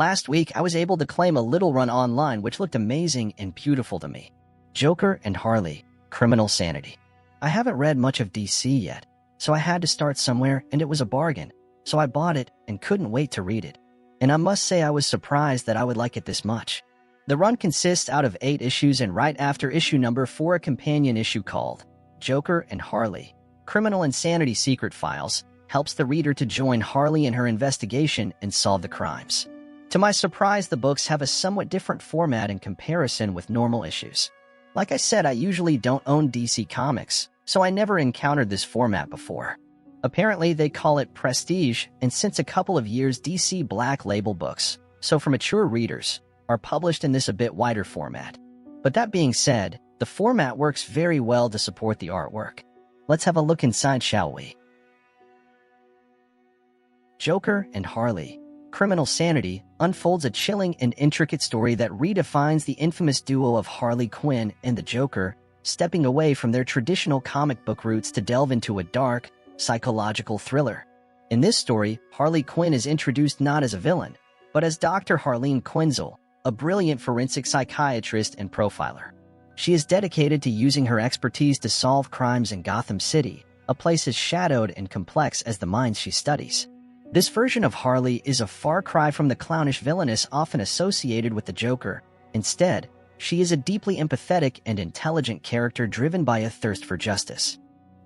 Last week, I was able to claim a little run online which looked amazing and beautiful to me. Joker and Harley, Criminal Sanity. I haven't read much of DC yet, so I had to start somewhere, and it was a bargain, so I bought it and couldn't wait to read it. And I must say I was surprised that I would like it this much. The run consists out of 8 issues, and right after issue number 4 a companion issue called Joker and Harley, Criminal and Sanity Secret Files helps the reader to join Harley in her investigation and solve the crimes. To my surprise, the books have a somewhat different format in comparison with normal issues. Like I said, I usually don't own DC Comics, so I never encountered this format before. Apparently, they call it Prestige, and since a couple of years DC Black Label books, so for mature readers, are published in this a bit wider format. But that being said, the format works very well to support the artwork. Let's have a look inside, shall we? Joker and Harley, Criminal Sanity unfolds a chilling and intricate story that redefines the infamous duo of Harley Quinn and the Joker, stepping away from their traditional comic book roots to delve into a dark, psychological thriller. In this story, Harley Quinn is introduced not as a villain, but as Dr. Harleen Quinzel, a brilliant forensic psychiatrist and profiler. She is dedicated to using her expertise to solve crimes in Gotham City, a place as shadowed and complex as the minds she studies. This version of Harley is a far cry from the clownish villainess often associated with the Joker. Instead, she is a deeply empathetic and intelligent character driven by a thirst for justice.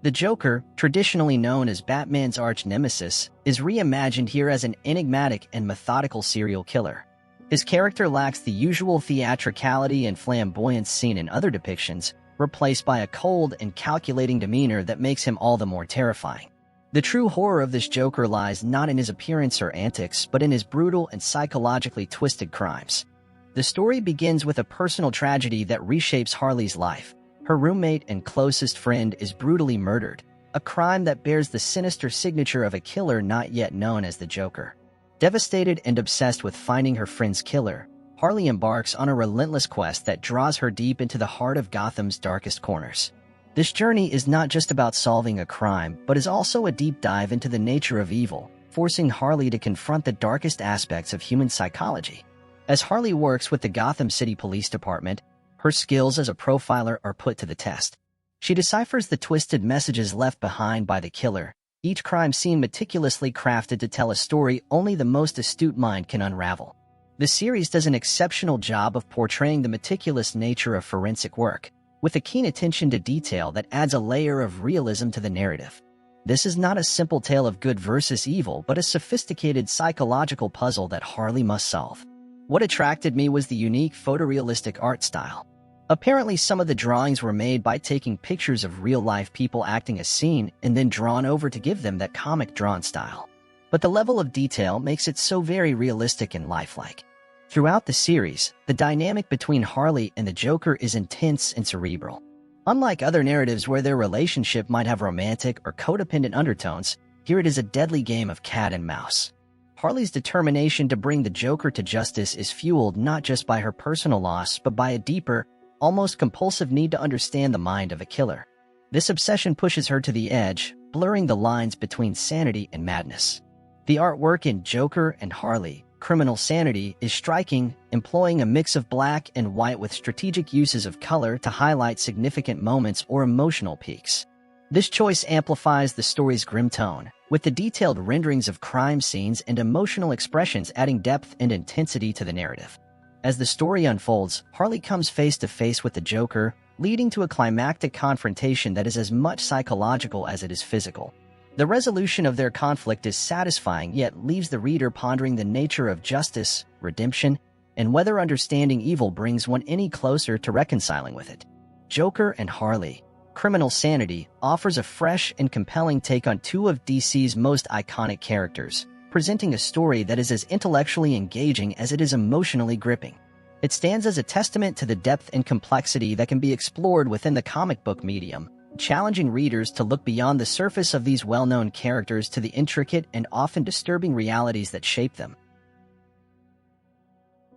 The Joker, traditionally known as Batman's arch-nemesis, is reimagined here as an enigmatic and methodical serial killer. His character lacks the usual theatricality and flamboyance seen in other depictions, replaced by a cold and calculating demeanor that makes him all the more terrifying. The true horror of this Joker lies not in his appearance or antics, but in his brutal and psychologically twisted crimes. The story begins with a personal tragedy that reshapes Harley's life. Her roommate and closest friend is brutally murdered, a crime that bears the sinister signature of a killer not yet known as the Joker. Devastated and obsessed with finding her friend's killer, Harley embarks on a relentless quest that draws her deep into the heart of Gotham's darkest corners. This journey is not just about solving a crime, but is also a deep dive into the nature of evil, forcing Harley to confront the darkest aspects of human psychology. As Harley works with the Gotham City Police Department, her skills as a profiler are put to the test. She deciphers the twisted messages left behind by the killer, each crime scene meticulously crafted to tell a story only the most astute mind can unravel. The series does an exceptional job of portraying the meticulous nature of forensic work, with a keen attention to detail that adds a layer of realism to the narrative. This is not a simple tale of good versus evil, but a sophisticated psychological puzzle that Harley must solve. What attracted me was the unique photorealistic art style. Apparently, some of the drawings were made by taking pictures of real-life people acting a scene and then drawn over to give them that comic-drawn style. But the level of detail makes it so very realistic and lifelike. Throughout the series, the dynamic between Harley and the Joker is intense and cerebral. Unlike other narratives where their relationship might have romantic or codependent undertones, here it is a deadly game of cat and mouse. Harley's determination to bring the Joker to justice is fueled not just by her personal loss, but by a deeper, almost compulsive need to understand the mind of a killer. This obsession pushes her to the edge, blurring the lines between sanity and madness. The artwork in Joker and Harley, Criminal Sanity, is striking, employing a mix of black and white with strategic uses of color to highlight significant moments or emotional peaks. This choice amplifies the story's grim tone, with the detailed renderings of crime scenes and emotional expressions adding depth and intensity to the narrative. As the story unfolds, Harley comes face to face with the Joker, leading to a climactic confrontation that is as much psychological as it is physical. The resolution of their conflict is satisfying, yet leaves the reader pondering the nature of justice, redemption, and whether understanding evil brings one any closer to reconciling with it. Joker and Harley, Criminal Sanity offers a fresh and compelling take on two of DC's most iconic characters, presenting a story that is as intellectually engaging as it is emotionally gripping. It stands as a testament to the depth and complexity that can be explored within the comic book medium, challenging readers to look beyond the surface of these well-known characters to the intricate and often disturbing realities that shape them.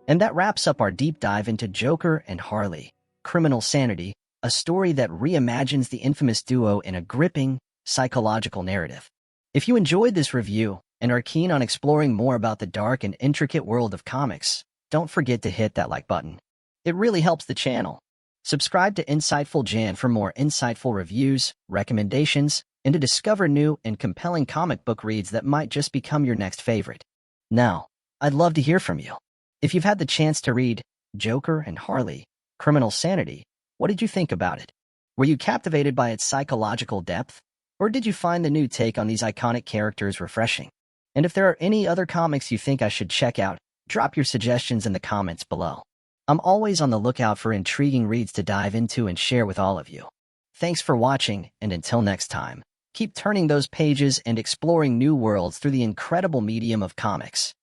And that wraps up our deep dive into Joker and Harley, Criminal Sanity, a story that reimagines the infamous duo in a gripping, psychological narrative. If you enjoyed this review, and are keen on exploring more about the dark and intricate world of comics, don't forget to hit that like button. It really helps the channel. Subscribe to Insightful Jan for more insightful reviews, recommendations, and to discover new and compelling comic book reads that might just become your next favorite. Now, I'd love to hear from you. If you've had the chance to read Joker and Harley, Criminal Sanity, what did you think about it? Were you captivated by its psychological depth? Or did you find the new take on these iconic characters refreshing? And if there are any other comics you think I should check out, drop your suggestions in the comments below. I'm always on the lookout for intriguing reads to dive into and share with all of you. Thanks for watching, and until next time, keep turning those pages and exploring new worlds through the incredible medium of comics.